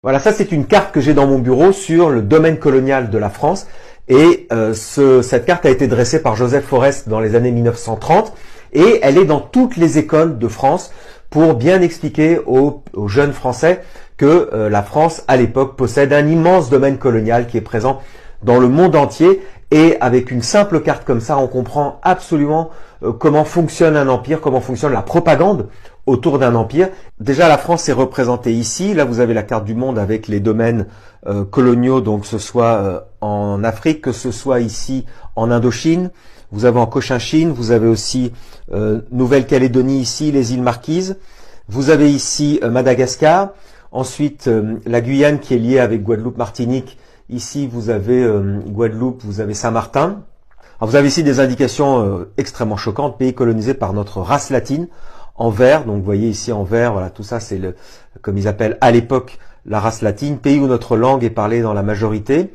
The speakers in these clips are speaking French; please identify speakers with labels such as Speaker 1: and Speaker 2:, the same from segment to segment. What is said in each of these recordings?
Speaker 1: Voilà, ça c'est une carte que j'ai dans mon bureau sur le domaine colonial de la France. Et cette carte a été dressée par Joseph Forest dans les années 1930 et elle est dans toutes les écoles de France pour bien expliquer aux jeunes Français que la France, à l'époque, possède un immense domaine colonial qui est présent dans le monde entier. Et avec une simple carte comme ça, on comprend absolument comment fonctionne un empire, comment fonctionne la propagande autour d'un empire. Déjà, la France est représentée ici. Là, vous avez la carte du monde avec les domaines coloniaux, donc que ce soit en Afrique, que ce soit ici en Indochine. Vous avez en Cochinchine, vous avez aussi Nouvelle-Calédonie ici, les îles Marquises. Vous avez ici Madagascar. Ensuite, la Guyane qui est liée avec Guadeloupe, Martinique. Ici, vous avez Guadeloupe, vous avez Saint-Martin. Vous avez ici des indications extrêmement choquantes, pays colonisés par notre race latine, en vert. Donc, vous voyez ici en vert, voilà, tout ça, c'est comme ils appellent à l'époque la race latine, pays où notre langue est parlée dans la majorité.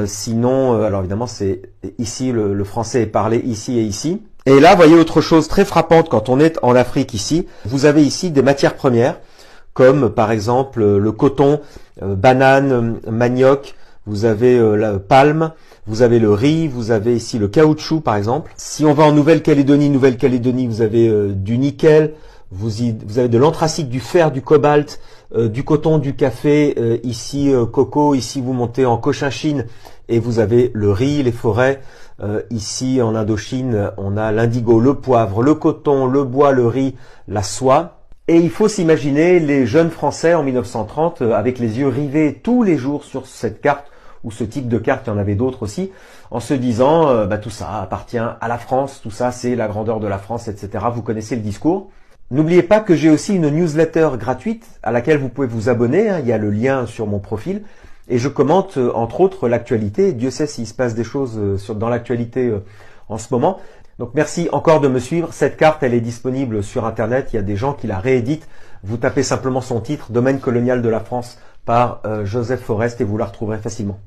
Speaker 1: Sinon, alors évidemment, c'est ici, le français est parlé ici et ici. Et là, vous voyez autre chose très frappante quand on est en Afrique ici. Vous avez ici des matières premières, comme par exemple le coton, banane, manioc. Vous avez la palme, vous avez le riz, vous avez ici le caoutchouc par exemple. Si on va en Nouvelle-Calédonie, vous avez du nickel, vous avez de l'anthracite, du fer, du cobalt, du coton, du café, ici coco, ici vous montez en Cochinchine et vous avez le riz, les forêts. Ici en Indochine, on a l'indigo, le poivre, le coton, le bois, le riz, la soie. Et il faut s'imaginer les jeunes Français en 1930 avec les yeux rivés tous les jours sur cette carte ou ce type de carte, il y en avait d'autres aussi, en se disant tout ça appartient à la France, tout ça c'est la grandeur de la France, etc. Vous connaissez le discours. N'oubliez pas que j'ai aussi une newsletter gratuite à laquelle vous pouvez vous abonner, il y a le lien sur mon profil, et je commente entre autres l'actualité. Dieu sait s'il se passe des choses dans l'actualité en ce moment. Donc merci encore de me suivre. Cette carte, elle est disponible sur Internet. Il y a des gens qui la rééditent. Vous tapez simplement son titre, Domaine colonial de la France par Joseph Forest et vous la retrouverez facilement.